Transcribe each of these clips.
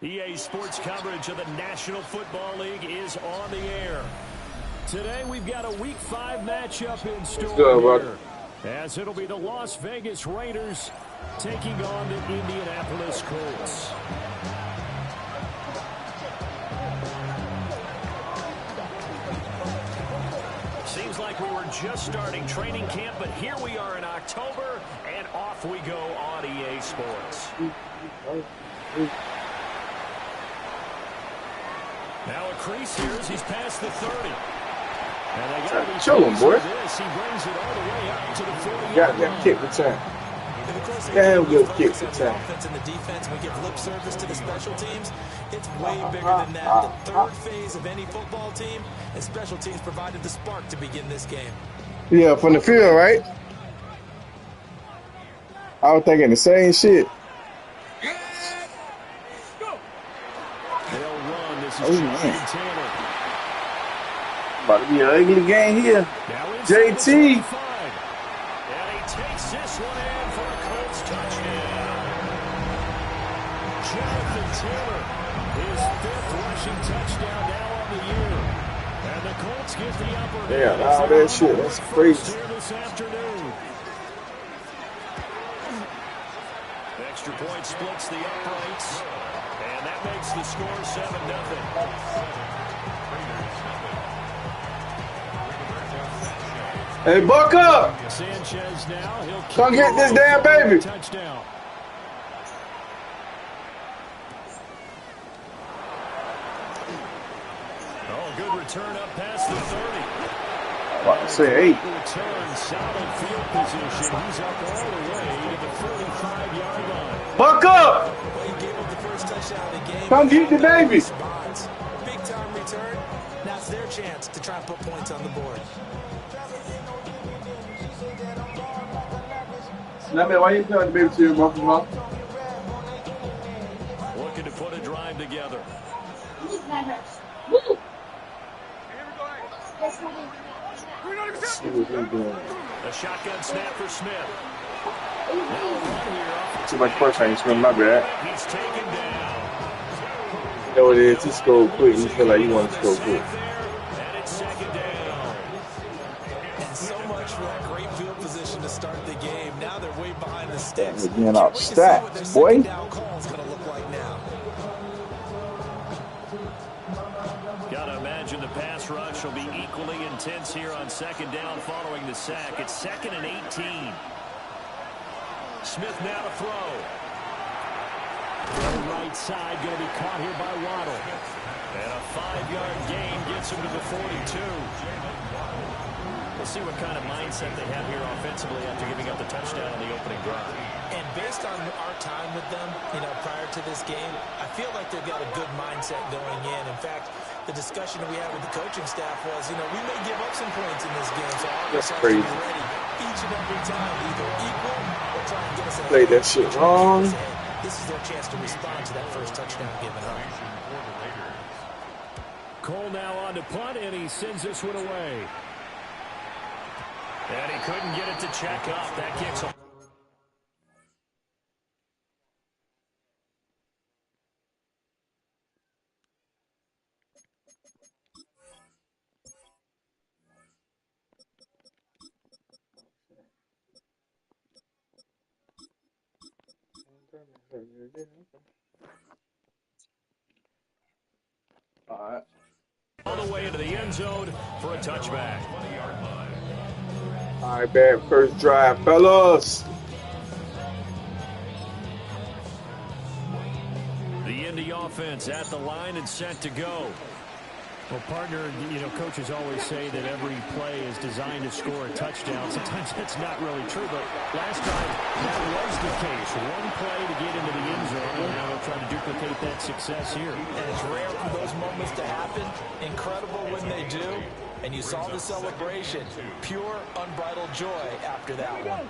EA Sports coverage of the National Football League is on the air. Today we've got a Week 5 matchup in store here, as it'll be the Las Vegas Raiders taking on the Indianapolis Colts. Seems like we were just starting training camp, but here we are in October, and off we go on EA Sports. Now a crease here as he's past the 30. And they got to be chill him, boy. He brings it all the way up to the 40. Got that kick return. Damn good kick return. Offense and the defense, we give lip service to the special teams. It's way bigger than that. The third phase of any football team, and special teams provided the spark to begin this game. Yeah, from the field, right? I was thinking the same shit. Oh, man. About to be an ugly game here. JT. And he takes this one in for a Colts touchdown. Jonathan Taylor, his 5th rushing touchdown now on the year. And the Colts get the upper hand. Yeah, all that shit. That's crazy. This afternoon. Extra point splits the uprights. And that makes the score 7-0. Hey, buck up! Sanchez now, he'll come get this damn baby. Touchdown. Oh, good return up past the 30. About to say 8. Return, solid field position. He's up all the way to the 45-yard line. Buck up! Come get the baby. Big time return. Now it's their chance to try and put points on the board. Snapman, why you telling the baby to your mom? Looking to put a drive together. A shotgun snap for Smith. Too much pressure on you, Smith. My bad. He's taken down. You know what it is? You score quick. You feel like you want to score quick. And it's second down. And so much for that great field position to start the game. Now they're way behind the sticks. They're getting out stats, boy. Gotta imagine the pass rush will be equally intense here on second down following the sack. It's 2nd and 18. Smith now to throw. The right side going to be caught here by Waddle. And a 5-yard gain gets him to the 42. We'll see what kind of mindset they have here offensively after giving up the touchdown on the opening drive. And based on our time with them, prior to this game, I feel like they've got a good mindset going in. In fact, the discussion we had with the coaching staff was, we may give up some points in this game, so all that's crazy. Be ready each and every time, either equal or try and get us ahead. Play that shit wrong. This is their chance to respond to that first touchdown given up. Cole now on to punt, and he sends this one away. And he couldn't get it to check up. That kicks him. All right. All the way into the end zone for a touchback. All right, bad first drive, fellas. The Indy offense at the line and set to go. Well, partner, coaches always say that every play is designed to score a touchdown. Sometimes that's not really true, but last time that was the case. One play to get into the end zone, and now they'll try to duplicate that success here. And it's rare for those moments to happen. Incredible when they do. And you saw the celebration. Pure, unbridled joy after that one.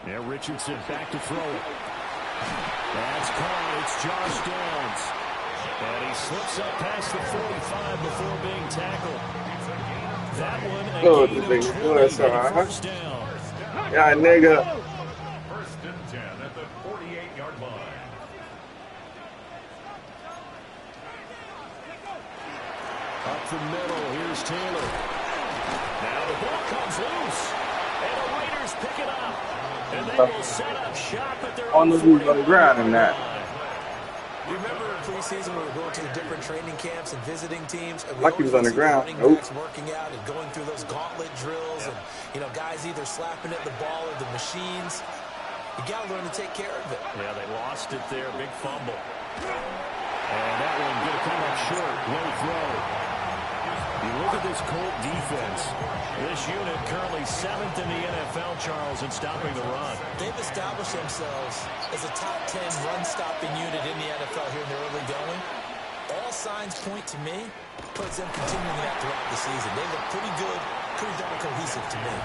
Yeah, Richardson back to throw it. That's caught. It's Josh Downs. And he slips up past the 45 before being tackled. That one, a gain of 20 first down. Yeah, nigga. First and 10 at the the middle. Here's Taylor. Now the ball comes loose. And the Raiders pick it up. And they will set up shop at their on the ground in that. You remember in preseason when we were going to the different training camps and visiting teams? And like he was on the ground. Working out and going through those gauntlet drills, and guys either slapping at the ball or the machines. You got to learn to take care of it. Yeah, they lost it there. Big fumble. And that one going to come up short. Low throw. You look at this Colt defense. This unit currently 7th in the NFL, Charles, in stopping the run. They've established themselves as a top 10 run-stopping unit in the NFL here in the early going. All signs point to me towards them continuing that throughout the season. They look pretty good, pretty darn cohesive to me.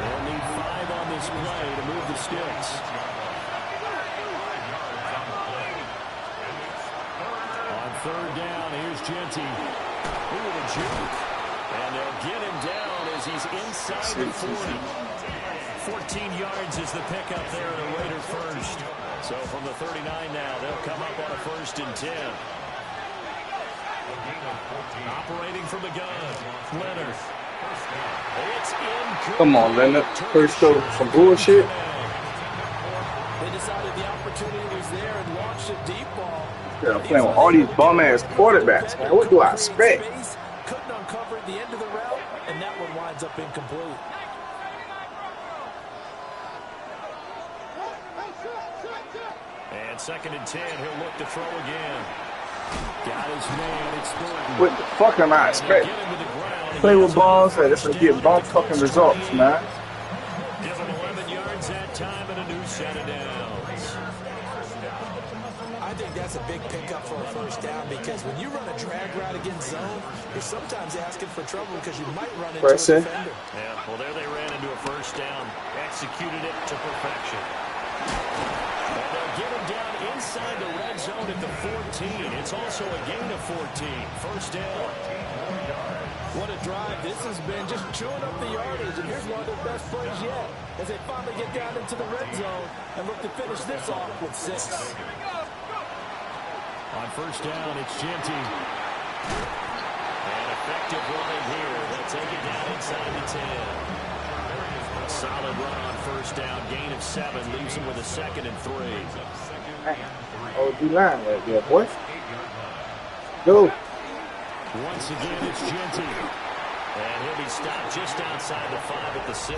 They'll need 5 on this play to move the sticks. On third down, here's Genty. Ooh, the juke. And they'll get him down as he's inside the 40. 14 yards is the pickup there, and a Raider first. So from the 39 now, they'll come up on a 1st and 10. Operating from the gun, Leonard. It's incomplete. Come on, Leonard. First over some bullshit. They decided the opportunity was there and launched a deep ball. Yeah, I'm playing with all these bum-ass quarterbacks, man. What do I expect? Couldn't uncover at the end of the route, and that one winds up incomplete. And 2nd and 10, he'll look to throw again. Got his man, it's Thornton. What the fuck am I expecting? Play with balls and it's gonna get bum fucking results, man. Give him 11 yards that time and a new set of downs. I think that's a big pickup for a 1st down, because when you run a drag route against zone, you're sometimes asking for trouble because you might run into a defender. Yeah, well, there they ran into a 1st down, executed it to perfection. And they'll get him down inside the red zone at the 14. It's also a gain of 14. 1st down. What a drive this has been, just chewing up the yardage, and here's one of their best plays yet as they finally get down into the red zone and look to finish this off with 6. On 1st down, it's Genty. And effective running here. They'll take it down inside the 10. A solid run on 1st down, gain of 7, leaves him with a 2nd and 3. Oh, D-line right there, boy. Go. Once again, it's Genty. And he'll be stopped just outside the 5 at the 6. A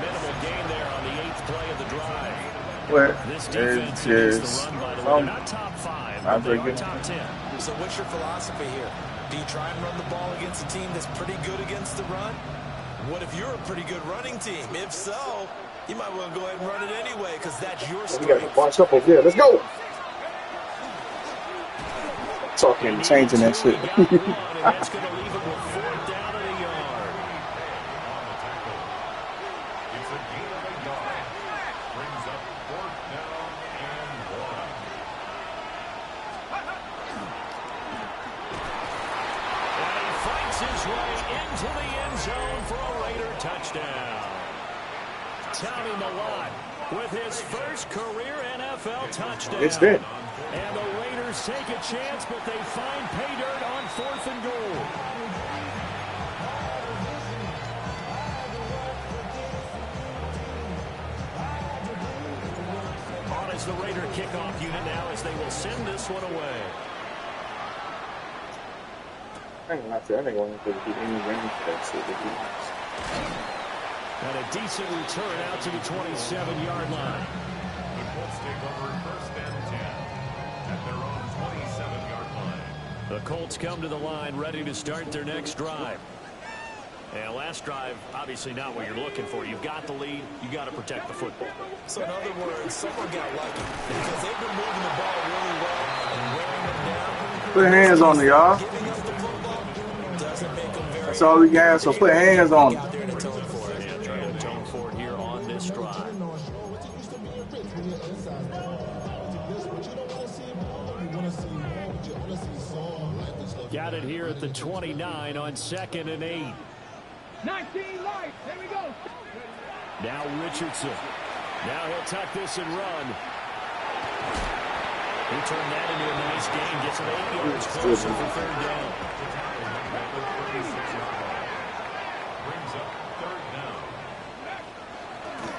minimal gain there on the 8th play of the drive. Where this defense is the run, by the way. They're not top 5, but they are top 10. So what's your philosophy here? Do you try and run the ball against a team that's pretty good against the run? What if you're a pretty good running team? If so, you might want to go ahead and run it anyway, because that's your strength. We got to bunch up over there. Let's go. Talking, changing that shit. That's going to leave it with 4th down and a yard. It's a gain of a yard. Brings up 4th down and 1. And he fights his way into the end zone for a Raider touchdown. Tommy Mellott with his first career NFL touchdown. It's good. And the Raiders take a chance, but they find pay dirt on 4th and goal. On is the Raider kickoff unit now as they will send this one away. I ain't going to get any range for that shit. And a decent return out to the 27-yard line. The Colts take over 1st and 10 at their own 27-yard line. The Colts come to the line ready to start their next drive. And last drive, obviously not what you're looking for. You've got the lead. You got to protect the football. So in other words, someone got lucky because they've been moving the ball really well and wearing them down. Put hands on it, y'all. Giving up the football doesn't make them very. That's all we got, so put hands on it. Out there and atone for it. Yeah, trying to atone for it here on this drive. Got it here at the 29 on 2nd and 8. 19 lights. Here we go. Now Richardson. Now he'll tuck this and run. He turned that into a nice gain. Gets him 8 yards closer for third down. Brings up third down.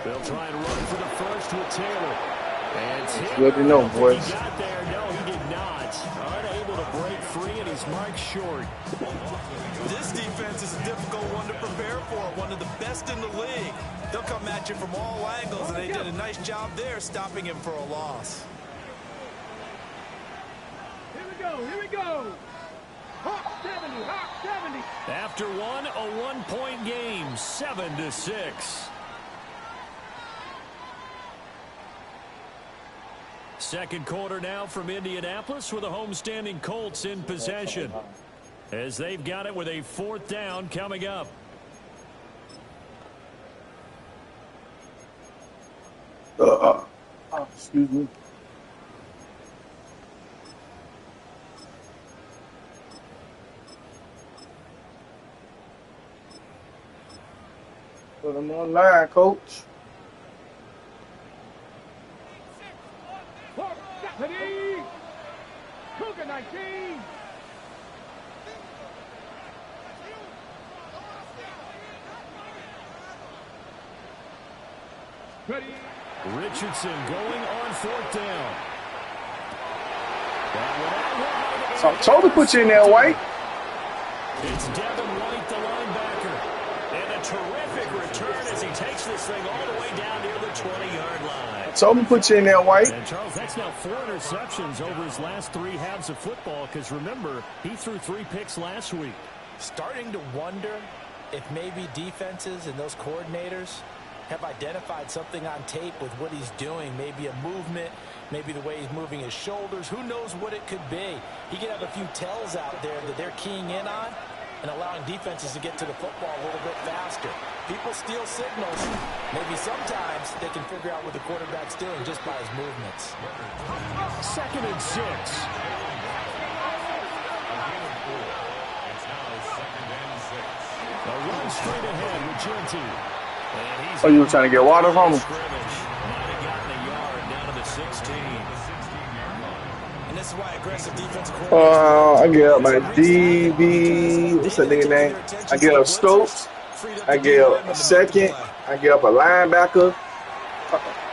They'll try and run for the first with Taylor. And Good to know, boys. He got there. No, he did not. Unable to break free, and he's marked short. This defense is a difficult one to prepare for, one of the best in the league. They'll come at you from all angles, and they did a nice job there stopping him for a loss. Here we go. Hawk 70, Hawk 70. After one, a one-point game, 7-6. Second quarter now from Indianapolis with the homestanding Colts in possession, as they've got it with a fourth down coming up. Excuse me. Put them online, coach. Hawk 70. Cougar 19. Ready. Richardson going on fourth down. So I told to put you in there, White. It's Devin White, the linebacker. And a terrific return as he takes this thing all the way down near the 20-yard line. Told me to put you in there, White. And Charles, that's now 4 interceptions over his last 3 halves of football, because remember, he threw 3 picks last week. Starting to wonder if maybe defenses and those coordinators have identified something on tape with what he's doing. Maybe a movement, maybe the way he's moving his shoulders. Who knows what it could be? He could have a few tells out there that they're keying in on and allowing defenses to get to the football a little bit faster. People steal signals. Maybe sometimes they can figure out what the quarterback's doing just by his movements. 2nd and 6. A run straight ahead with Genty. Oh, you were trying to get water from him? Might have gotten a yard down to the 16. And this is why aggressive defense. I get up my DB. What's that nigga name? I get up Stokes. I get up a second. I get up a linebacker. A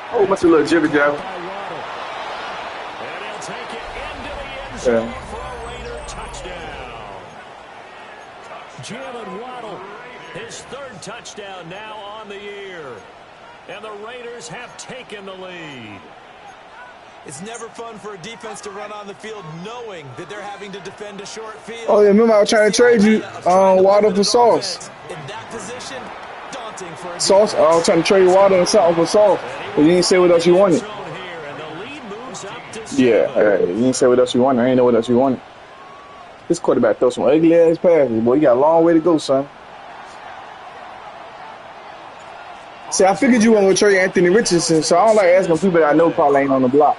whole bunch of little jibber jabber. And he'll take it into the end zone for a Raider touchdown. Jalen Waddle, his 3rd touchdown now on the year. And the Raiders have taken the lead. It's never fun for a defense to run on the field knowing that they're having to defend a short field. Oh, yeah, remember I was trying to trade you Waddle for Sauce. In that position, daunting for a Sauce? I was trying to trade Waddle and something for Sauce. But you didn't say what else you wanted. Yeah, you didn't say what else you wanted. I didn't know what else you wanted. This quarterback throws some ugly-ass passes. Boy, you got a long way to go, son. See, I figured you weren't going to trade Anthony Richardson, so I don't like asking people that I know probably ain't on the block.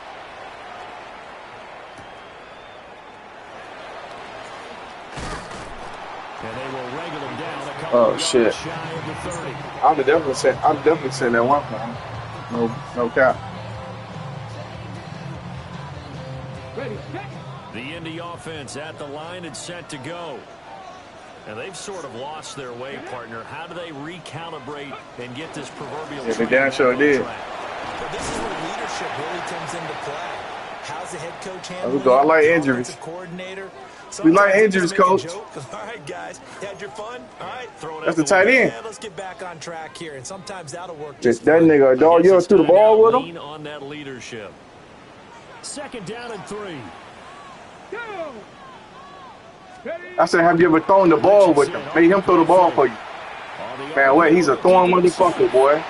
And they will wrangle him down a couple Oh, of shit. yards shy of the 30. I'm definitely saying that one for him. No cap. Ready, set. The Indy offense at the line and set to go. And they've sort of lost their way, partner. How do they recalibrate and get this proverbial Yeah, they damn sure did. But this is where leadership really comes into play. How's the head coach handling go. I like it? injuries. Offensive coordinator. We like Sometimes injuries, just make a coach. joke. All right, guys, had your fun. All right, throw it That's out the tight end. Yeah, let's get back on track here. And sometimes that'll work. That Just fine. nigga, dog, you ever threw the ball with him? Lean on that leadership. 2nd down and 3. Go. Ready. I said, have you ever thrown the ball with him? Made him throw the ball for you. Man, what? He's a throwing motherfucker, boy.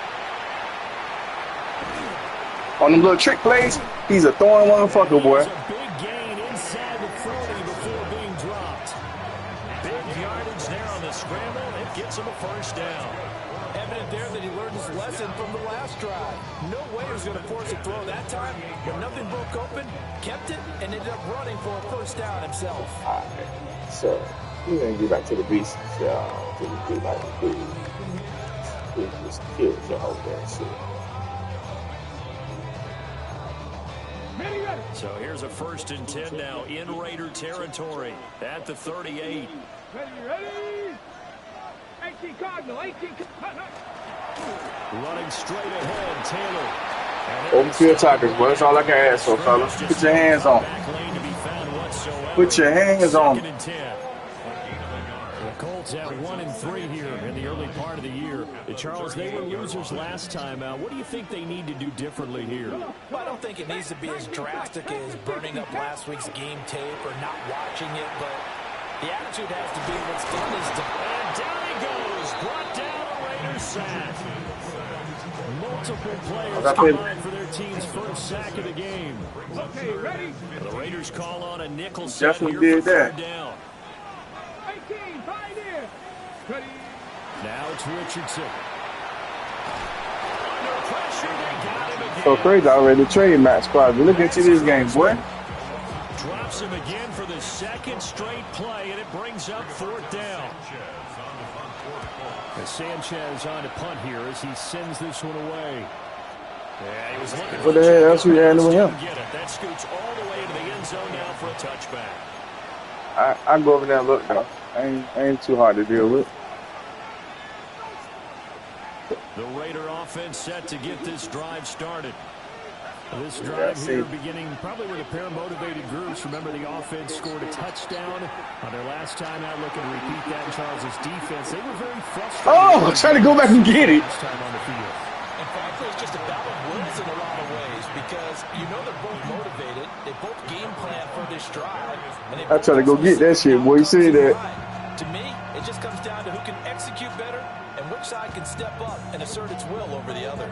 On them little trick plays, he's a throwing motherfucker, boy. A big gain inside the 40 before being dropped. Big yardage there on the scramble. It gets him a first down. Evident there that he learned his lesson from the last drive. No way he was going to force a throw that time. When nothing broke open, kept it, and ended up running for a first down himself. All right. So, we're going to get back to the beast. To the like food. We just killed the whole damn shit. Ready, ready. So here's a 1st and 10 now in Raider territory at the 38. Ready? 18 Cardinal, 18 Running straight ahead, Taylor. Open field tackles, boy. That's all I can ask for, fellas. Put your hands on. Put your hands on. The Colts have 1 and 3 here in the early part of the year. Charles, they were losers last time out. What do you think they need to do differently here? Well, I don't think it needs to be as drastic as burning up last week's game tape or not watching it, but the attitude has to be what's done is done. And down he goes. Brought down a Raiders sack. Multiple players combined for their team's first sack of the game. Okay, ready? The Raiders call on a nickel set Definitely here did for that. 3rd down. 18, Pioneer. Ready? Now it's Richardson. Under pressure, they got him again. So crazy, I already traded Max Crosby. Look into this game, boy. Drops him again for the 2nd straight play, and it brings up 4th down. And Sanchez on to punt here as he sends this one away. Yeah, he was looking for What the hell else we had with him? get it. That scoots all the way to the end zone now for a touchback. I go over there and look, though. Ain't too hard to deal with. The Raider offense set to get this drive started. This drive here beginning probably with a pair of motivated groups. Remember, the offense scored a touchdown on their last time out. Looking to repeat that in Charles' defense. They were very frustrated. Oh, trying to go back and get it. This time on the field. And frankly, it's just a battle of wills in a lot of ways because you know they're both motivated. They both game plan for this drive. And I try to go get that shit, boy. You see that? To me, it just comes down to who can execute better and which side can step up and assert its will over the other.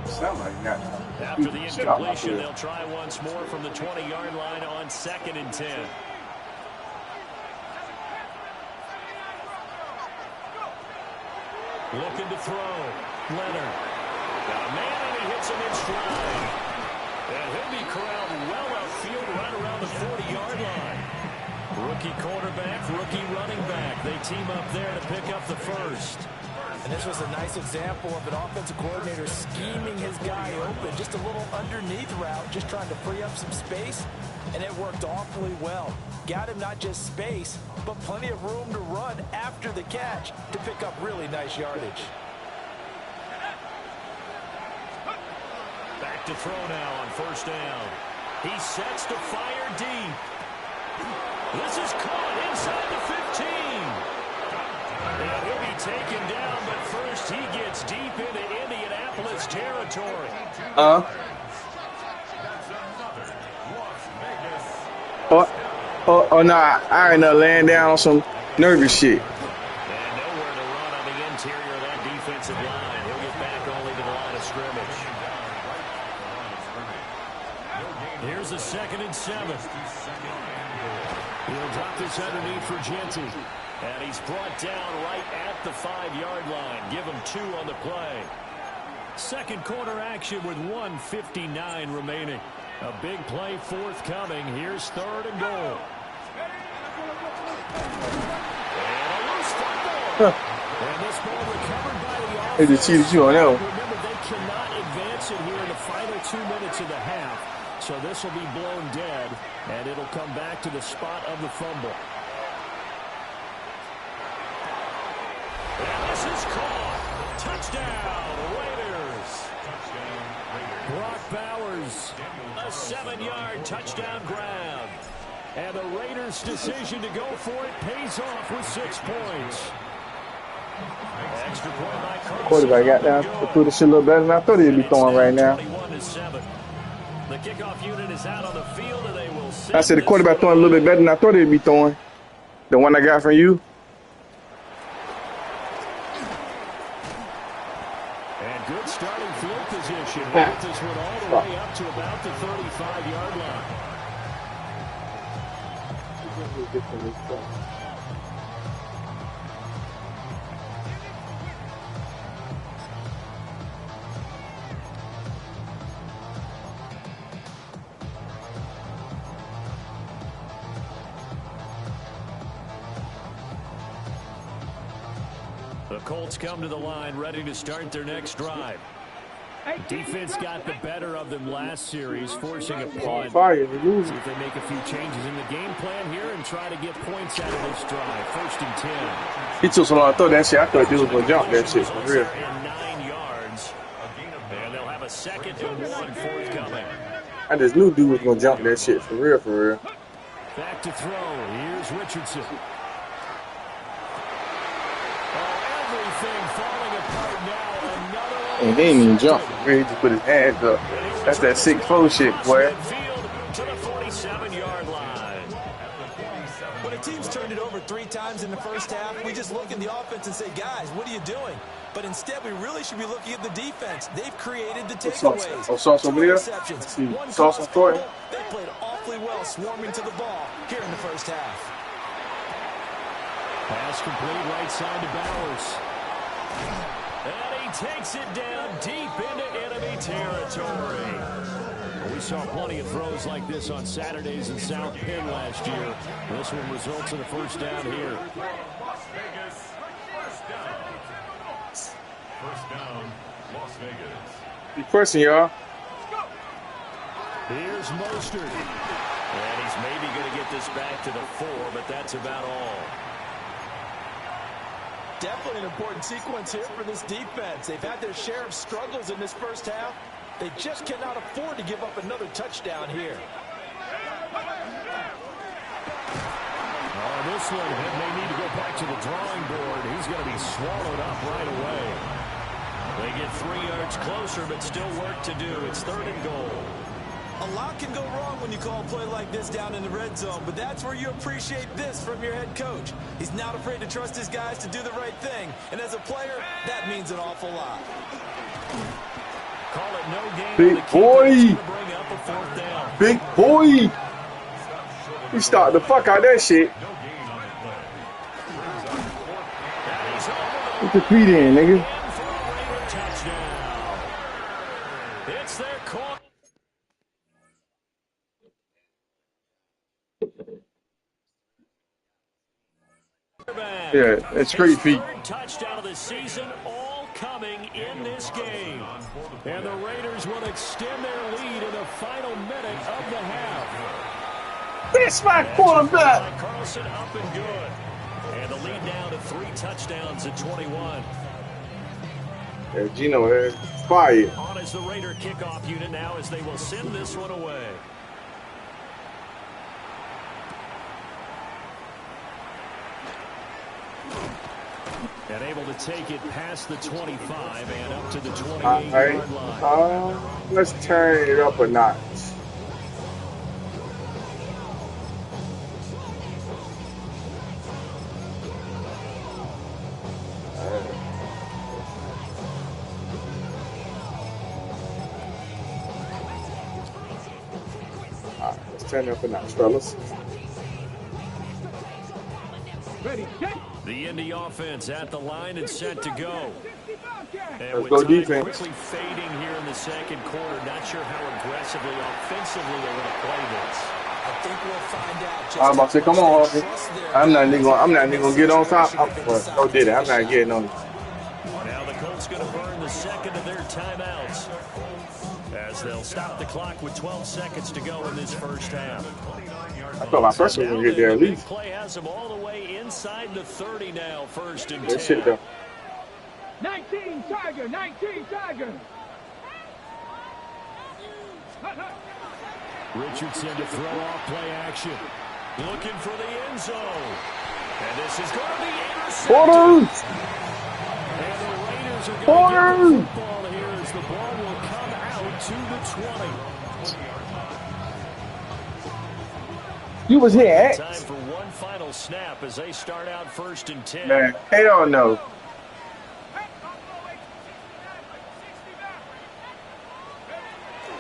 Sound like that. After the incompletion, they'll try once more from the 20-yard line on 2nd and 10. Looking to throw. Leonard. Got a man, and he hits him in stride. And he'll be corralled well outfield right around the 40-yard line. Rookie quarterback, rookie running back. They team up there to pick up the 1st. And this was a nice example of an offensive coordinator scheming his guy open. Just a little underneath route, just trying to free up some space. And it worked awfully well. Got him not just space, but plenty of room to run after the catch to pick up really nice yardage. Back to throw now on 1st down. He sets to fire deep. This is caught inside the 15. And he'll be taken down, but first he gets deep into Indianapolis territory. Oh, nah, I ain't laying down on some nervous shit. And nowhere to run on the interior of that defensive line. He'll get back only to the line of scrimmage. Here's the 2nd and 7. He'll drop this underneath for Genty. And he's brought down right at the 5-yard line. Give him 2 on the play. Second quarter action with 1:59 remaining. A big play forthcoming. Here's 3rd and goal. And a loose football. And this ball recovered by the offense. They just cheated you on that one. Remember, they cannot advance it here in the final 2 minutes of the half. So this will be blown dead, and it'll come back to the spot of the fumble. And this is caught. Touchdown, Raiders. Brock Bowers, a 7-yard touchdown grab. And the Raiders' decision to go for it pays off with 6 points. Extra point by Carson. Quarterback got down to throw the shit a little better than I thought he'd be throwing right now. 21-7. The kickoff unit is out on the field, and they will. I said the quarterback throwing a little bit better than I thought he'd be throwing. The one I got from you. And good starting field position. With this one all the way up to about the 35-yard line. The Colts come to the line ready to start their next drive. Defense got the better of them last series, forcing a punt. Fire, See if they make a few changes in the game plan here and try to get points out of this drive. 1st and 10. He took so long to throw that shit. I thought dude was gonna jump that shit for real. And 9 yards. And they'll have a 2nd and 1 forthcoming. I just knew dude was gonna jump that shit for real, for real. Back to throw. Here's Richardson. Everything falling apart now. Another one. And he didn't even jump. He just put his hands up. That's that 6'4" shit, boy. To the 47-yard line. When a team's turned it over 3 times in the first half, we just look at the offense and say, guys, what are you doing? But instead, we really should be looking at the defense. They've created the takeaways. Sauce over there. Sauce on Thornton. They played awfully well swarming to the ball here in the first half. Pass complete right side to Bowers. And he takes it down deep into enemy territory. Well, we saw plenty of throws like this on Saturdays in South Penn last year. This one results in a first down here. Las Vegas, first down. First down, Las Vegas. Big question, y'all. Here's Mostert. And he's maybe going to get this back to the 4, but that's about all. Definitely an important sequence here for this defense. They've had their share of struggles in this first half. They just cannot afford to give up another touchdown here. Oh, this one may need to go back to the drawing board. He's going to be swallowed up right away. They get 3 yards closer, but still work to do. It's 3rd and goal. A lot can go wrong when you call a play like this down in the red zone, but that's where you appreciate this from your head coach. He's not afraid to trust his guys to do the right thing, and as a player, that means an awful lot. Call it no game. Big boy. Bring up a 4th down. Big boy. He started the fuck out of that shit. Put the feet in, nigga. Touchdown. It's their call. Yeah, it's great feet. 3rd touchdown of the season, all coming in this game. And the Raiders will extend their lead in the final minute of the half. That's my quarterback. Carlson up and good. And the lead now to 3 touchdowns at 21. Yeah, Gino is fire. On as the Raider kickoff unit now as they will send this one away. And able to take it past the 25 and up to the 28-yard line. Let's turn it up a notch. Let's turn it up a notch, fellas. Ready, check. The Indy offense at the line and set to go. And Let's with go time defense. quickly fading here in the 2nd quarter, not sure how aggressively, offensively they're going to play this. I think we'll find out just I was about to say, come on, Harvey. I'm not even gonna get on top. No, did it. I'm not getting on. Now the Colts going to burn the 2nd of their timeouts as they'll stop the clock with 12 seconds to go in this first half. I thought my first one was gonna get there at Big least. play has them all the way inside the 30 now, 1st and 10. That shit though. 19 Tiger, 19 Tiger. Richardson to throw off play action. Looking for the end zone. And this is going to be intercepted. Quarters! And the Raiders are going to get the football here as the ball will come out to the 20. You was here, X. Time for one final snap as they start out 1st and 10. Man, hell no.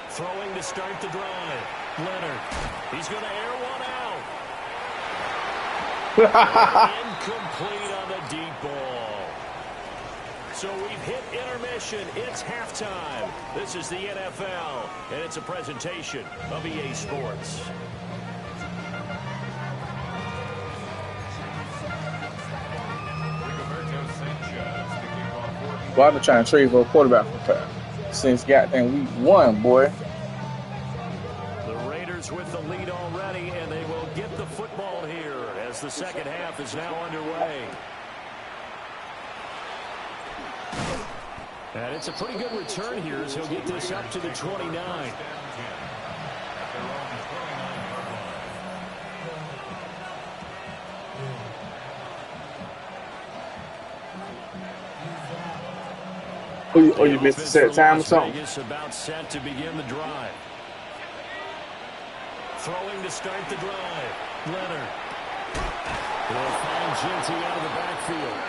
Throwing to start the drive. Leonard. He's going to air one out. Incomplete on the deep ball. So we've hit intermission. It's halftime. This is the NFL, and it's a presentation of EA Sports. Well, I've been trying to trade for a quarterback for time. since goddamn week 1, boy. The Raiders with the lead already, and they will get the football here as the second half is now underway. And it's a pretty good return here as he'll get this up to the 29. Oh, you missed a set time or something? Vegas about set to begin the drive. Throwing to start the drive. Leonard. Will find Ginty out of the backfield.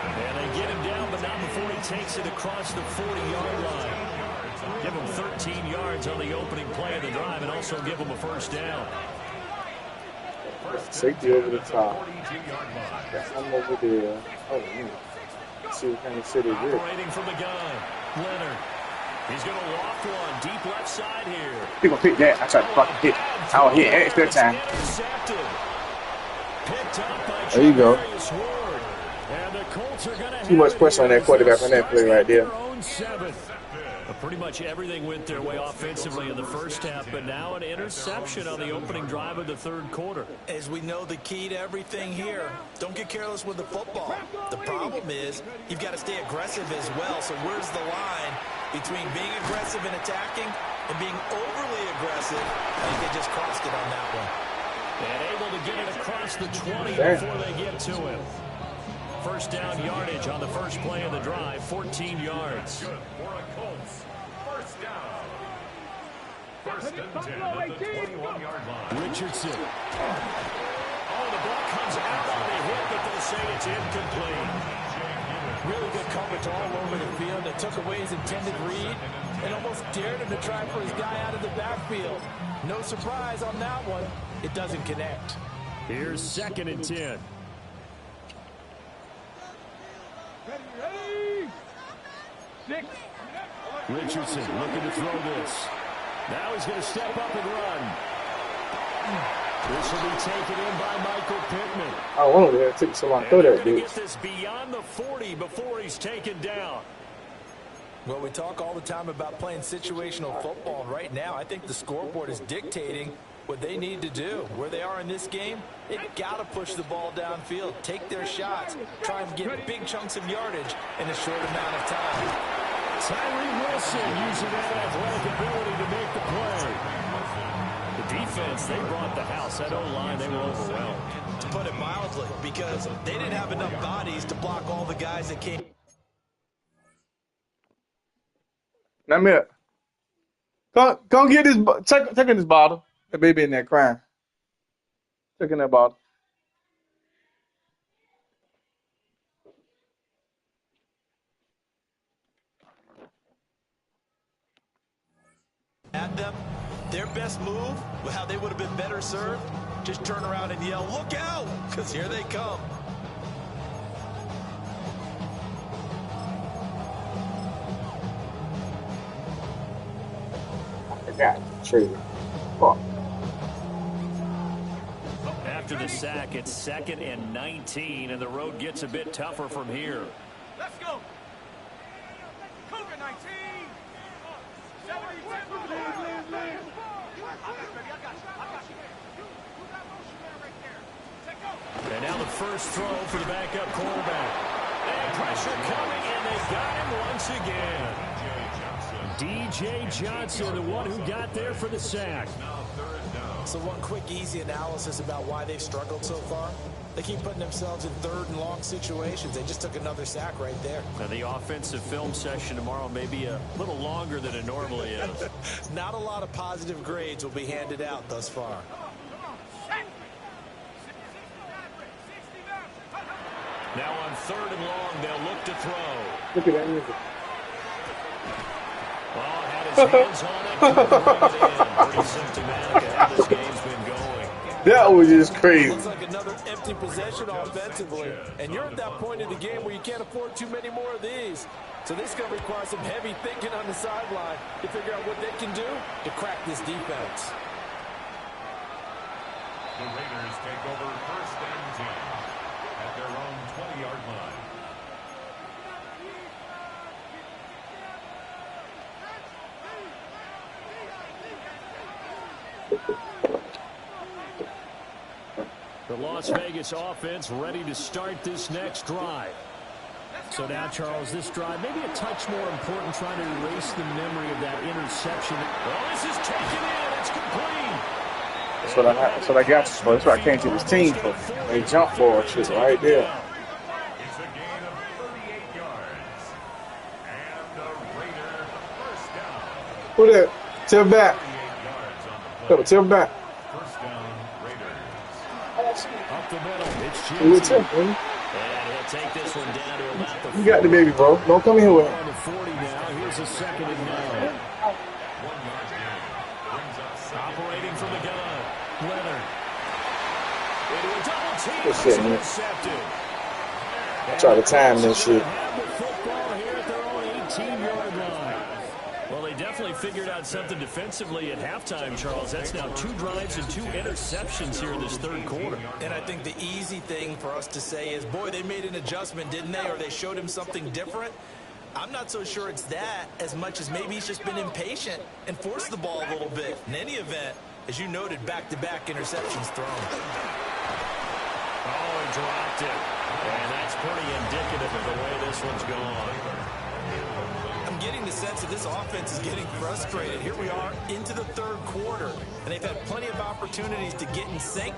And they get him down, but not before he takes it across the 40-yard line. Give him 13 yards on the opening play of the drive and also give him a first down. Safety over the top. I'm over there. Oh, man. See what kind of city it is. Operating from the gun. Leonard. He's going to loft one deep left side here. He gonna pick that. I tried to fucking hit. I'll hit extra time. There you go. Too much pressure on that quarterback on that play right there. Pretty much everything went their way offensively in the first half, but now an interception on the opening drive of the third quarter. As we know, the key to everything here, don't get careless with the football. The problem is you've got to stay aggressive as well. So where's the line between being aggressive and attacking and being overly aggressive? I think they just crossed it on that one. And able to get it across the 20 before they get to him. First down yardage on the first play of the drive, 14 yards. First and 10 at the 21-yard line. Richardson. Oh, the ball comes out on the hit, but they'll say it's incomplete. Really good coverage all over the field. They took away his intended read and almost dared him to try for his guy out of the backfield. No surprise on that one. It doesn't connect. Here's second and 10. Ready? 6. Richardson looking to throw this. Now he's going to step up and run. This will be taken in by Michael Pittman. I don't know. It took so long to throw that bitch. Get this beyond the 40 before he's taken down. Well, we talk all the time about playing situational football. Right now, I think the scoreboard is dictating what they need to do. Where they are in this game, they've got to push the ball downfield, take their shots, try and get big chunks of yardage in a short amount of time. Tyree Wilson using that athletic ability to make the play. The defense, they brought the house. That O-line, they were overwhelmed. To put it mildly, because they didn't have enough bodies to block all the guys that came. Now, Mitt, go get this. Take in this bottle. The baby in there crying. Take in that bottle. At them, their best move, how they would have been better served, just turn around and yell, "Look out!" Because here they come. I forgot. Trailer. Fuck. After the sack, it's 2nd and 19, and the road gets a bit tougher from here. Let's go. Cougar 19. 70. And now the first throw for the backup quarterback. And pressure coming, and they got him once again. DJ Johnson, the one who got there for the sack. So one quick, easy analysis about why they've struggled so far. They keep putting themselves in third and long situations. They just took another sack right there. Now the offensive film session tomorrow may be a little longer than it normally is. Not a lot of positive grades will be handed out thus far. Now on 3rd and long, they'll look to throw. Look at that music. Well, had his hands on it. Pretty symptomatic of how this game's been going. That was just crazy. Looks like another empty possession offensively. And you're at that point in the game where you can't afford too many more of these. So this is going to require some heavy thinking on the sideline to figure out what they can do to crack this defense. The Raiders take over 1st and 10 at their own 20-yard line. The Las Vegas offense ready to start this next drive. So now, Charles, this drive maybe a touch more important, trying to erase the memory of that interception. Well, this is taken in. It's complete. That's what I got for. That's what I came to this team for. They jump ball shit right there. It's a gain of 38 yards. And the Raider first down. Who that? Tell back. 38 yards on the play. Tell back. First down, Raiders. Up the middle. It's Who would Jimmy. tell, man? And he'll take this one down to about the You got the baby, bro. Don't come in here with him. on the 40 now. Here's a 2nd and 9. 1 yard gain. Brings up second. Operating from the gun. Leonard. Into a double team. Good shit, man. Intercepted. I try to time this shit. Have the football here at their own 18-yard line. Well, they definitely figured out something defensively at halftime, Charles. That's now 2 drives and 2 interceptions here in this 3rd quarter. And I think the easy thing for us to say is, boy, they made an adjustment, didn't they? Or they showed him something different. I'm not so sure it's that as much as maybe he's just been impatient and forced the ball a little bit. In any event, as you noted, back-to-back interceptions thrown. Oh, he dropped it. And that's pretty indicative of the way this one's gone. I'm getting the sense that this offense is getting frustrated. Here we are into the 3rd quarter, and they've had plenty of opportunities to get in sync.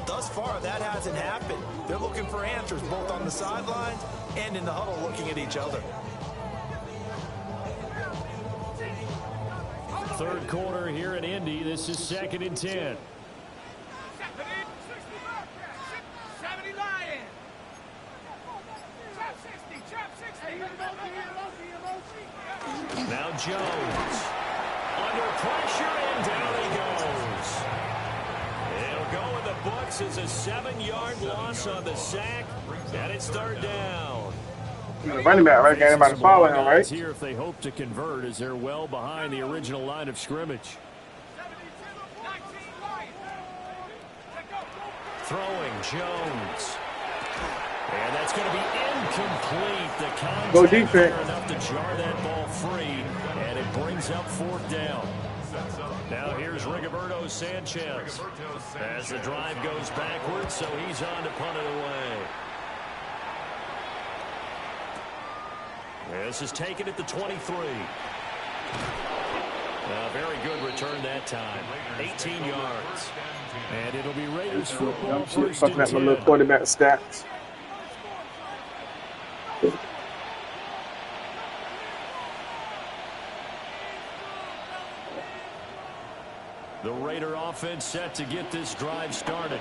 Thus far, that hasn't happened. They're looking for answers both on the sidelines and in the huddle looking at each other. 3rd quarter here in Indy. This is 2nd and 10. 70 Lions. Chop 60, chop 60. Now Jones. Under pressure, and down he goes. It'll go in the books as a 7-yard loss on the sack, and it's 3rd down. The running back, right? Got anybody following him, right? Here if they hope to convert, as they're well behind the original line of scrimmage. 19 Lions. Throwing Jones. And that's going to be incomplete. The contact Go defense. there enough to jar that ball free, and it brings up 4th down. Now here's Rigoberto Sanchez as the drive goes backwards, so he's on to punt it away. This is taken at the 23. Very good return that time. 18 yards. And it'll be Raiders football. Shit, fucking up my little quarterback stats. The Raider offense set to get this drive started.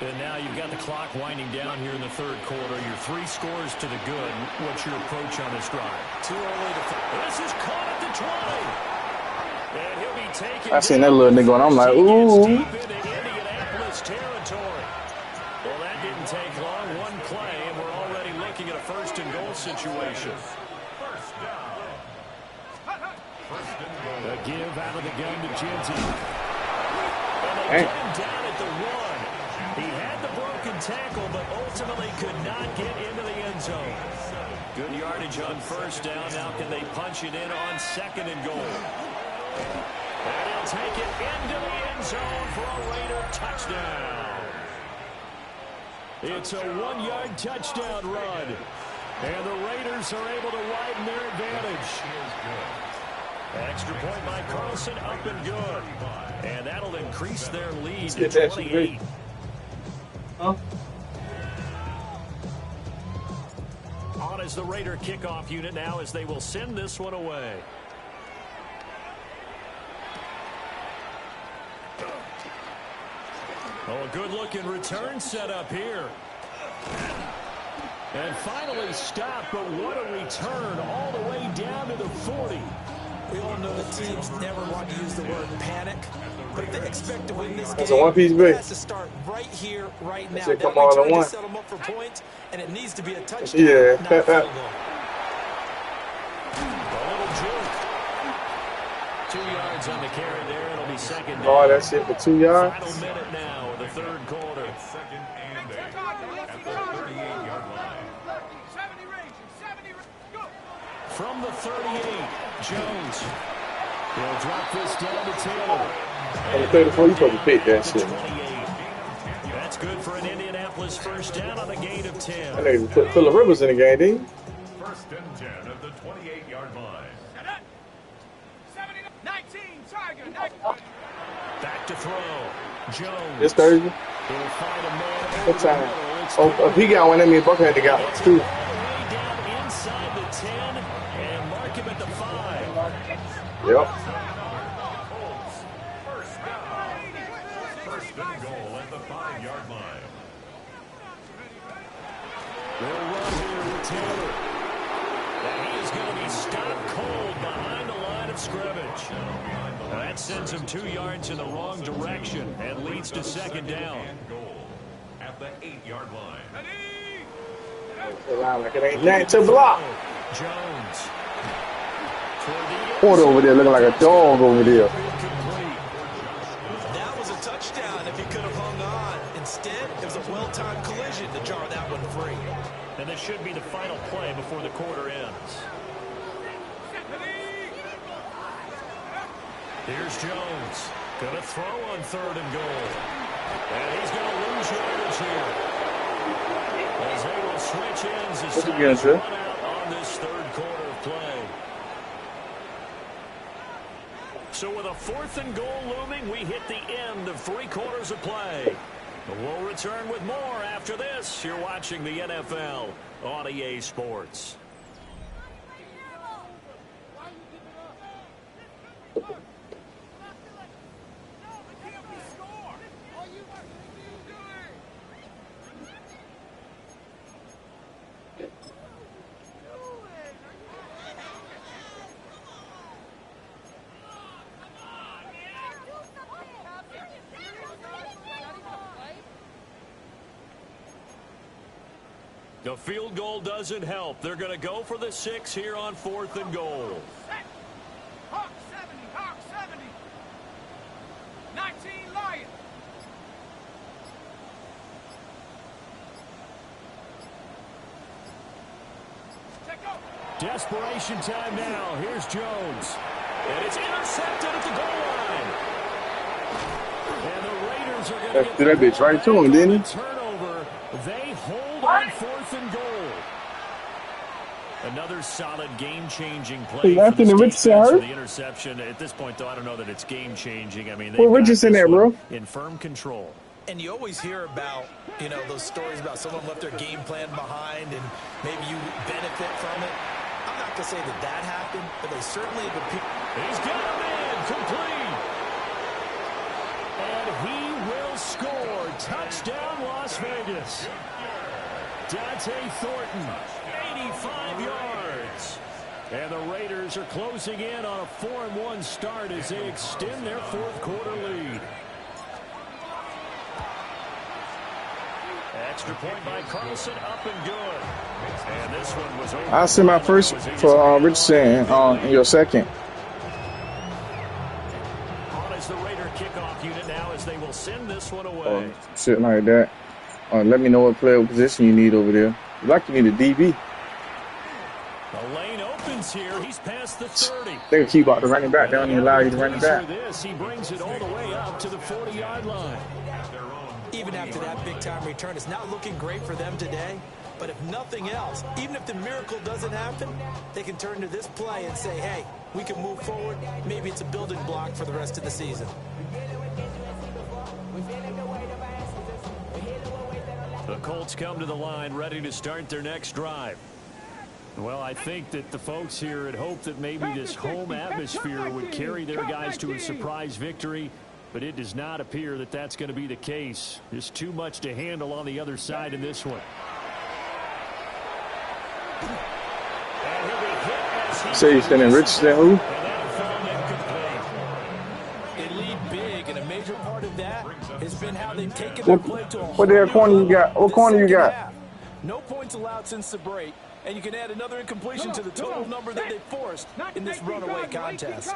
And now you've got the clock winding down here in the 3rd quarter. Your 3 scores to the good. What's your approach on this drive? Too early to... This is caught at the 20. And he'll be taken. I seen that little nigga and I'm like, He gets ooh. deep into Indianapolis territory. Well, that didn't take long. 1 play, and we're already looking at a 1st and goal situation. First down. First and goal. A give out of the gun to Jinty. And they Hey. get him down at the 1. He had the broken tackle, but ultimately could not get into the end zone. Good yardage on 1st down. Now can they punch it in on 2nd and goal? And he'll take it into the end zone for a Raider touchdown. It's a 1-yard touchdown run. And the Raiders are able to widen their advantage. Extra point by Carlson, up and good. And that'll increase their lead to get that shit 28. Huh? On as the Raider kickoff unit now, as they will send this one away. Oh, a good-looking return set up here. And finally stopped, but what a return all the way down to the 40. We all know the teams never want to use the word panic, but if they expect to win this game, That's a one-piece it break. has to start right here, right now. That's it, They're come on, trying one. to set them up for points, and it needs to be a touchdown, Yeah. not a field goal. A little juke. 2 yards on the carry there. It'll be 2nd down. Oh, that shit for 2 yards. Final minute now of the 3rd quarter. Second and 8 at the 38-yard line. 70 range, 70 range. Go. From the 38, Jones. He'll drop this down to Taylor. On the 34, you supposed to pick that shit. 28. That's good for an Indianapolis first down on a gain of 10. I know you put Phillip Rivers in the game, didn't you? First and 10 at the 28-yard line. 19, Tiger, 19. Back to throw. Jones. This Thursday. He'll find a man. What time? Oh, if he got one, that means Buckhead got one too. All the way down inside the 10 and mark him at the 5. Yep. First and goal at the 5-yard line. They'll run here with Taylor. And he is going to be stopped cold behind the line of scrimmage. That sends him 2 yards in the wrong direction and leads to second down. And goal at the 8-yard line. Like it ain't nothing to block. Jones. Porter over there looking like a dog over there. That was a touchdown if he could have hung on. Instead, it was a well-timed collision to jar that one free. And this should be the final play before the quarter ends. Here's Jones. Going to throw on 3rd and goal. And he's going to lose yardage here. As they will switch ends as What's time again, is sir? run out on this 3rd quarter of play. So with a 4th and goal looming, we hit the end of 3 quarters of play. We'll return with more after this. You're watching the NFL on EA Sports. The field goal doesn't help. They're going to go for the 6 here on 4th and goal. Hawk 70, Hawk 70. 19, Lion. Check go. Desperation time now. Here's Jones. And it's intercepted at the goal line. And the Raiders are going to Did that bitch right to him, didn't he? turnover. They hold on 4th and goal. Another solid game-changing play. Hey, Anthony for the Richardson defense for hurt? the interception. At this point, though, I don't know that it's game-changing. I mean, Where they've got Richardson this at, bro? one in firm control. And you always hear about, those stories about someone left their game plan behind and maybe you benefit from it. I'm not going to say that happened, but they certainly have appeared. He's got a man complete. And he will score. Touchdown, Las Vegas. Dante Thornton, 85 yards. And the Raiders are closing in on a 4-1 start as they extend their 4th quarter lead. Extra point by Carlson, up and good. And this one was over. I send my first for Richardson in your second. On as the Raider kickoff unit now as they will send this one away. Shit like that. Let me know what player position you need over there. Like you need a DB. The lane opens here. He's past the 30. They can keep out the running back. They don't even allow you to run it back. This, he brings it all the way up to the 40-yard line. Even after that big-time return, it's not looking great for them today. But if nothing else, even if the miracle doesn't happen, they can turn to this play and say, hey, we can move forward. Maybe it's a building block for the rest of the season. The Colts come to the line ready to start their next drive. Well, I think that the folks here had hoped that maybe this home atmosphere would carry their guys to a surprise victory, but it does not appear that that's going to be the case. There's too much to handle on the other side in this one. And he'll be hit as he Say he's standing Richardson, who? and that fell incomplete. They lead big, and a major part of that has been how they've taken their play to a What their corner you got? What corner you got? half. No points allowed since the break, and you can add another incompletion to the total number that they forced in this runaway contest.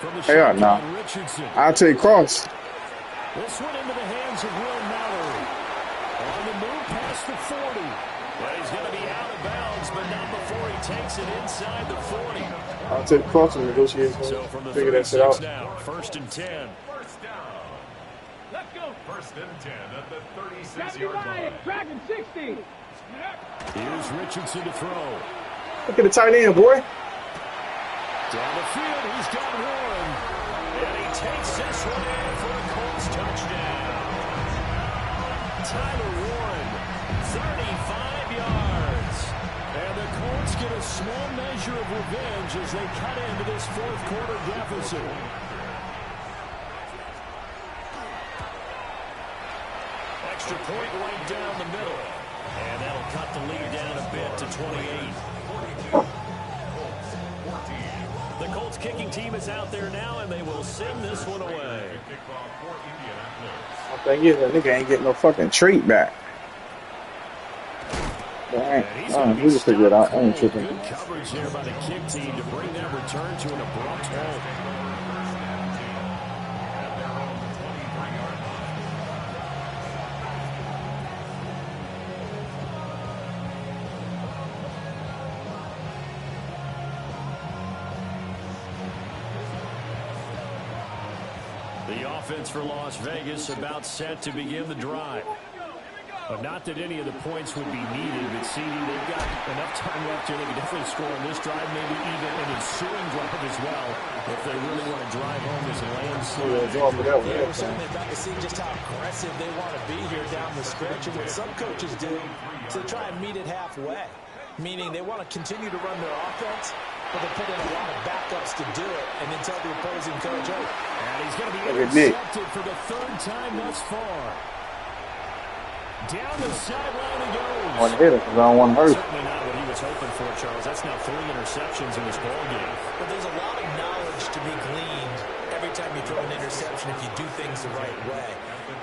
From the Hell shotgun, nah. Richardson. I'll take Cross. This one into the hands of Will Mallory. On the move past the 40. Well, he's going to be out of bounds, but not before he takes it inside the 40. I'll take crossing negotiations. So from the Figure that shit 36 out. now, 1st and 10. First down. Let's go. 1st and 10 at the Grab 36-yard your line. line. Dragon 60. Here's Richardson to throw. Look at the tight end, boy. Down the field, he's got Warren. And he takes this one in for a Colts touchdown. Tyler Warren, 35 yards. And the Colts get a small measure of revenge as they cut into this fourth quarter deficit. Extra point right down the middle. And that'll cut the lead down a bit to 28. The Colts kicking team is out there now, and they will send this one away. I think that nigga ain't getting no fucking treat back. Dang, we just figured it out. I ain't tripping. Good coverage there by the kick team to bring that return to an abrupt halt. The offense for Las Vegas about set to begin the drive. But not that any of the points would be needed, but CD, they've got enough time left here. They can definitely score on this drive, maybe even an ensuing drive as well, if they really want to drive home this landslide. We're certainly about to see just how aggressive they want to be here down the stretch. And what some coaches do is they try and meet it halfway, meaning they want to continue to run their offense, but they put in a lot of backups to do it, and then tell the opposing coach, hey. And he's going to be intercepted for the third time thus far. Down the sideline he goes. I want to hit it because I don't want to hurt. Certainly not what he was hoping for, Charles. That's now 3 interceptions in this ball game. But there's a lot of knowledge to be gleaned every time you throw an interception if you do things the right way.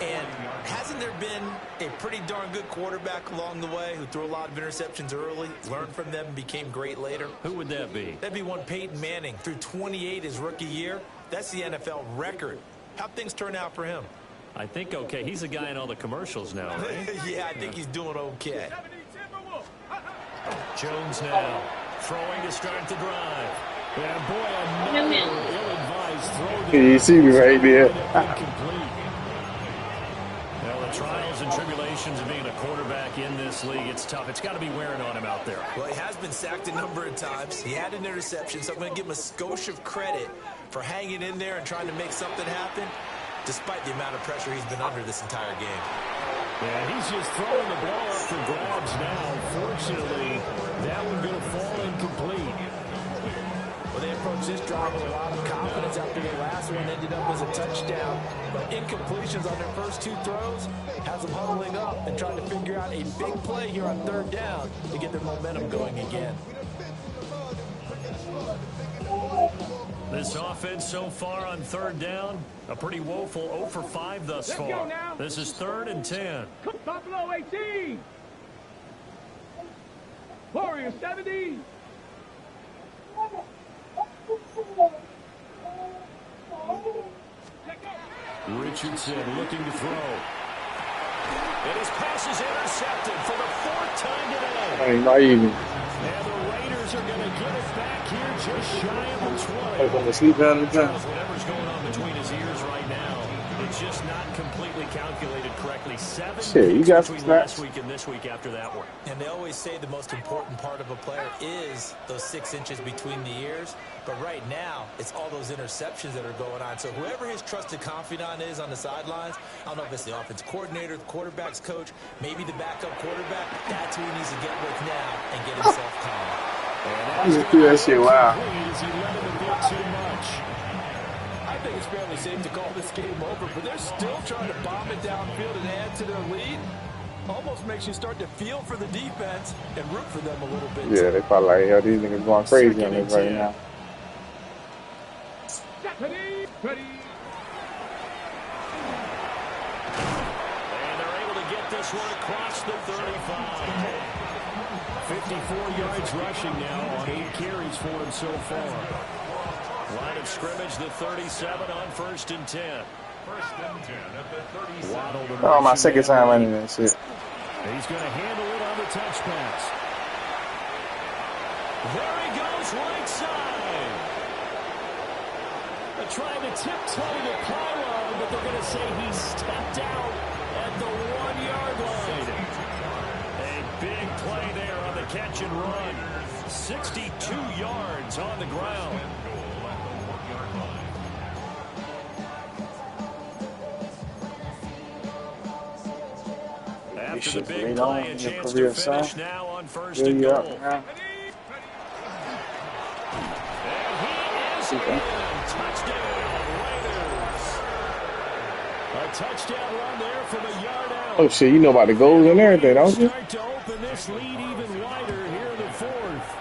And hasn't there been a pretty darn good quarterback along the way who threw a lot of interceptions early, learned from them, and became great later? Who would that be? That'd be one Peyton Manning. Threw 28 his rookie year. That's the NFL record. How'd things turn out for him? I think okay. He's a guy in all the commercials now, right? Yeah, I think he's doing okay. Jones now throwing to start the drive. And boy, another ill-advised throw. Can you see me right there? Incomplete. Well, the trials and tribulations of being a quarterback in this league, it's tough. It's got to be wearing on him out there. Well, he has been sacked a number of times. He had an interception, so I'm going to give him a skosh of credit for hanging in there and trying to make something happen, despite the amount of pressure he's been under this entire game. Yeah, he's just throwing the ball up for grabs now. Fortunately, that one going to fall incomplete. Well, they approached this drive with a lot of confidence after the last one ended up as a touchdown. But incompletions on their first 2 throws has them huddling up and trying to figure out a big play here on 3rd down to get their momentum going again. This offense so far on 3rd down, a pretty woeful 0 for 5 thus far. This is 3rd and 10. Buffalo 18. Warriors 70. Richardson looking to throw. And his pass is intercepted for the 4th time today. Ain't not even. And the Raiders are going to get it back here just shy of the 20. I'm going to sleep down the time. Whatever's going on between his ears right now, it's just not completely calculated correctly. 7 Shit, you got between snaps. last week and this week after that one. And they always say the most important part of a player is those 6 inches between the ears. But right now, it's all those interceptions that are going on. So whoever his trusted confidant is on the sidelines, I don't know if it's the offense coordinator, the quarterback's coach, maybe the backup quarterback, that's who he needs to get with now and get himself calm. I just do that shit loud. He let him a bit too much. I think it's fairly safe to call this game over, but they're still trying to bomb it downfield and add to their lead. Almost makes you start to feel for the defense and root for them a little bit. Yeah, they probably like, yo, these niggas going crazy on this right now. Ready. And they're able to get this one across the 35. 54 yards rushing now on 8 carries for him so far. Line of scrimmage, the 37 on 1st and 10. 1st and 10 at the 37. Waddle to Oh, my motion second down. time running that shit. He's going to handle it on the touch pass. There he goes right side. They're trying to tiptoe the pylon, but they're going to say he stepped out at the 1-yard line. A big play there on the catch and run. 62 yards on the ground. After the big play, a chance to finish now on first and goal. And he is in. Touchdown, Raiders. A touchdown run there from a yard out. Oh, shit, you know about the goals and everything, don't you? Start to open this lead even wider here in the fourth.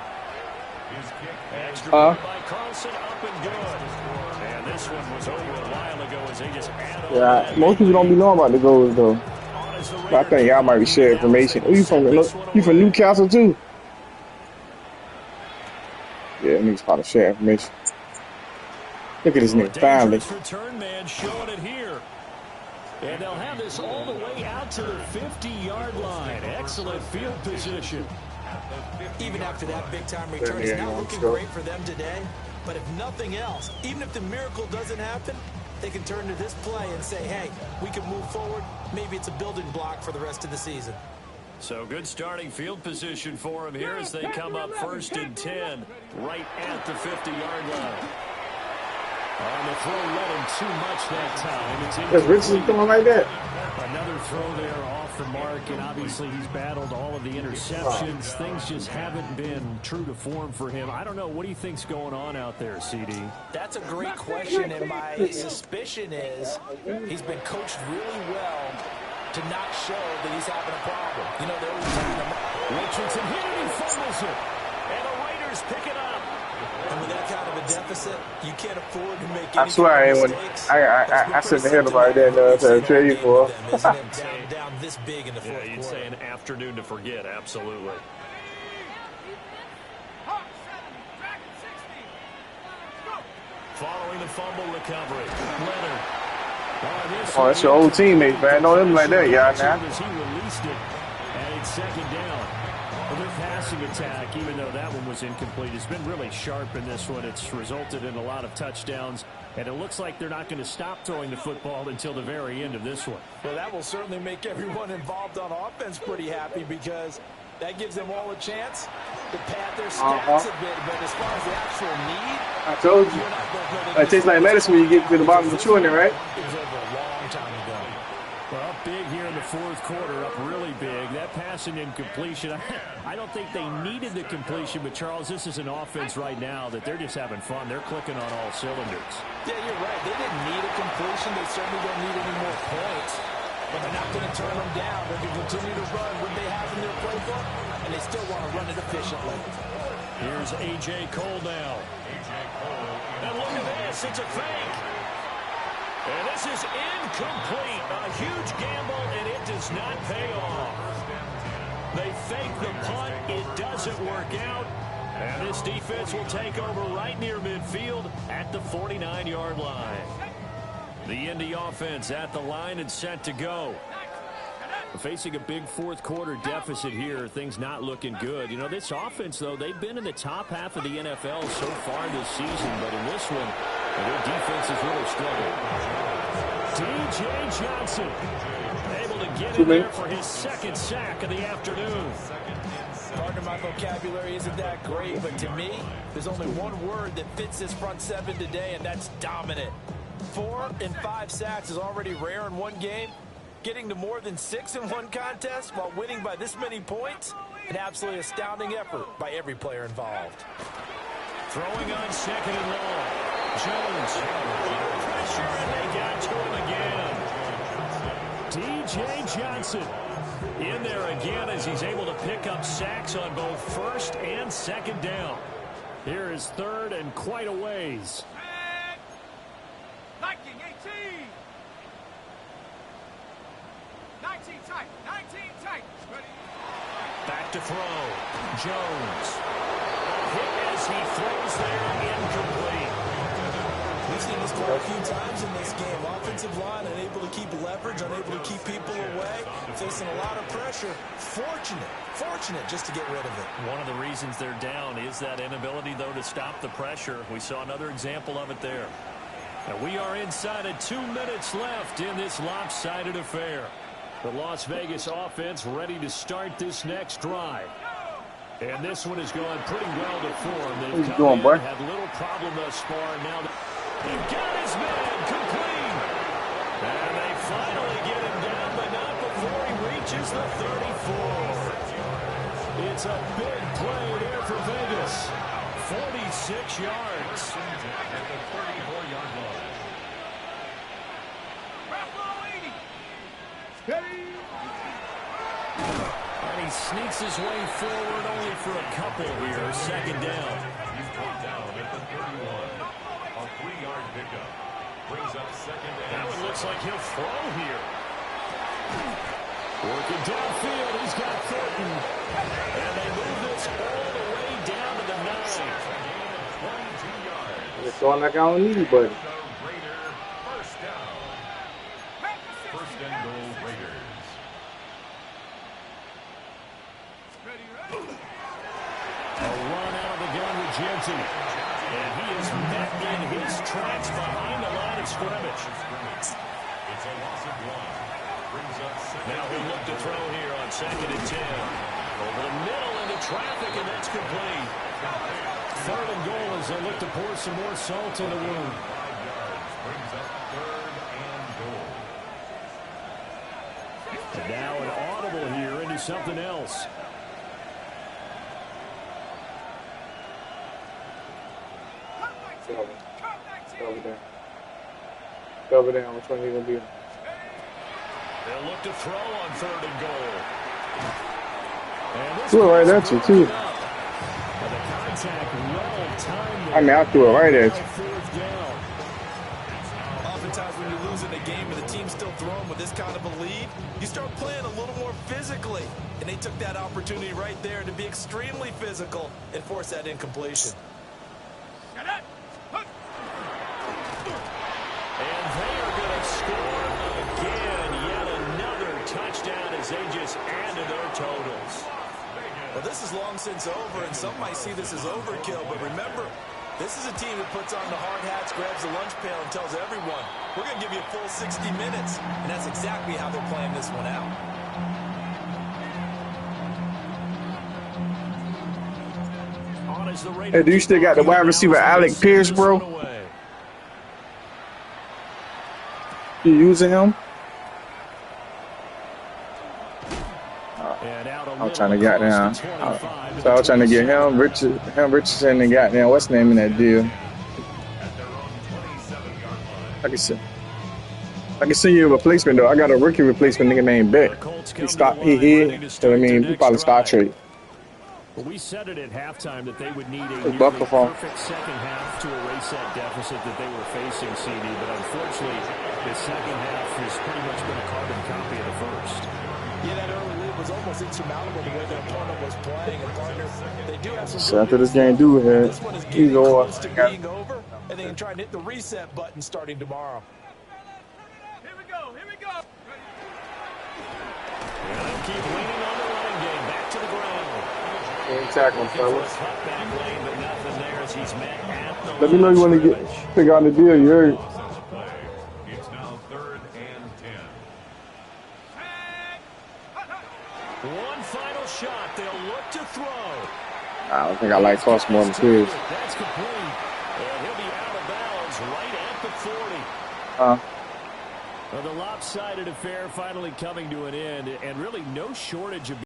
Extra by Carlson, up and good. And this one was over a while ago as they just add on. Yeah, most people don't be knowing about the goals, though. I think y'all might be sharing information. Oh, you from Newcastle, too? Yeah, niggas probably share information. Look at this nigga, finally. Return man showing it here. And they'll have this all the way out to the 50-yard line. Excellent field position. Even after that big-time return, it's not looking great for them today. But if nothing else, even if the miracle doesn't happen, they can turn to this play and say, hey, we can move forward. Maybe it's a building block for the rest of the season. So good starting field position for them here as they come up 1st and 10 right at the 50-yard line. On the throw, let him too much that time. Does Richardson going like that? Another throw there off the mark, and obviously he's battled all of the interceptions. Things just haven't been true to form for him. I don't know. What do you think's going on out there, CD? That's a great question, and my suspicion is he's been coached really well to not show that he's having a problem. You know, they're always telling him. Richardson hit it, he fumbles it. And the Raiders pick it up. And with that kind of a deficit, you can't afford to make any I swear I ain't when I said the head about that to trade you for. down this big in the fourth you'd say an afternoon to forget, absolutely. Following the fumble recovery, Leonard. Oh, that's your old teammate, man. Know them like that, y'all, now. As he released it, and it's 2nd down. Well, their passing attack, even though that one was incomplete, has been really sharp in this one. It's resulted in a lot of touchdowns, and it looks like they're not going to stop throwing the football until the very end of this one. Well, that will certainly make everyone involved on offense pretty happy because that gives them all a chance to pad their stats a bit. But as far as the actual need, I told you. It tastes like medicine when you get to the bottom of the chewing it, right? It was over a long time ago. Well, up big here in the fourth quarter, up really big. That passing incompletion, I don't think they needed the completion, but Charles, this is an offense right now that they're just having fun. They're clicking on all cylinders. Yeah, you're right. They didn't need a completion. They certainly don't need any more points. But they're not going to turn them down. They can continue to run what they have in their playbook, and they still want to run it efficiently. Here's A.J. Cole now. And look at this. It's a fake. And this is incomplete. A huge gamble, and it does not pay off. They fake the punt. It doesn't work out. And this defense will take over right near midfield at the 49-yard line. The Indy offense at the line and set to go. Facing a big fourth quarter deficit here, things not looking good. You know, this offense, though, they've been in the top half of the NFL so far this season, but in this one, their defense has really struggled. D.J. Johnson able to get in there for his 2nd sack of the afternoon. Pardon my vocabulary isn't that great, but to me, there's only one word that fits this front seven today, and that's dominant. 4 and 5 sacks is already rare in one game. Getting to more than 6 in one contest while winning by this many points, an absolutely astounding effort by every player involved. Throwing on 2nd and long. Jones. Pressure, and they got to him again. D.J. Johnson in there again as he's able to pick up sacks on both 1st and 2nd down. Here is 3rd and quite a ways. 19, 18. 19 tight. Ready. Back to throw. Jones. Hit as he throws there, incomplete. We've seen this play a few times in this game. Offensive line unable to keep leverage, unable to keep people away, facing a lot of pressure. Fortunate just to get rid of it. One of the reasons they're down is that inability, though, to stop the pressure. We saw another example of it there. And we are inside of 2 minutes left in this lopsided affair. The Las Vegas offense ready to start this next drive. And this one is going pretty well to form. They've come in, had little problem thus far. Now they've got his man complete. And they finally get him down, but not before he reaches the 34. It's a big play there for Vegas. 46 yards. At the 34-yard line. And he sneaks his way forward only for a couple here. Second down. He's brought down at the 31. A 3-yard pickup. Brings up second down. That one looks like he'll throw here. Working downfield. He's got Thornton. And they move this all the way down to the 9. 22 yards. It's all like I don't need, buddy. The Raider first down. First and goal, Raiders. A run out of the gun with Genty. And he is met in his tracks behind the line of scrimmage. It's a loss of 1. Brings up second. Now he'll look to throw here on 2nd and 10. Over the middle into traffic, and that's complete. 3rd and goal as they look to pour some more salt in the wound. 5 yards. Brings up 3rd and goal. And now an audible here into something else. Cover down. Which one are you going to be? They'll look to throw on 3rd and goal. And this Threw it right at you, too. the contact well timed. I mean, I threw it right at you. 4th down. Oftentimes when you lose in a game and the team's still throwing with this kind of a lead, you start playing a little more physically. And they took that opportunity right there to be extremely physical and force that incompletion. And they are going to score again. Yet another touchdown as they just add to their totals. Well, this is long since over, and some might see this as overkill. But remember, this is a team that puts on the hard hats, grabs the lunch pail, and tells everyone, we're going to give you a full 60 minutes. And that's exactly how they're playing this one out. Hey, do you still got the wide receiver Alec Pierce, bro? You using him? I'm trying to get down. So I was trying to get him, Richardson, and goddamn what's the name in that deal? I can send you a replacement though. I got a rookie replacement nigga named Beck. He hit. So I mean, we probably start trade. Well, we said it at halftime that they would need a nearly perfect second half to erase that deficit that they were facing, CD. But unfortunately, the second half has pretty much been a carbon copy of the first. Yeah, that early lead was almost insurmountable the way their opponent was playing. And partner, they do have some. So after this game, do it. This one is getting close to being over, and they can try and hit the reset button starting tomorrow. Here we go. Here we go. And they'll keep leaning on the running game. Back to the ground. Tackle, fellas. Let me know you want to pick out the deal. You heard. It's now 3rd and 10. One final shot. They'll look to throw. I don't think I like cost more than two. That's complete. And he'll be out of bounds right at the 40. Well, the lopsided affair finally coming to an end, and really no shortage of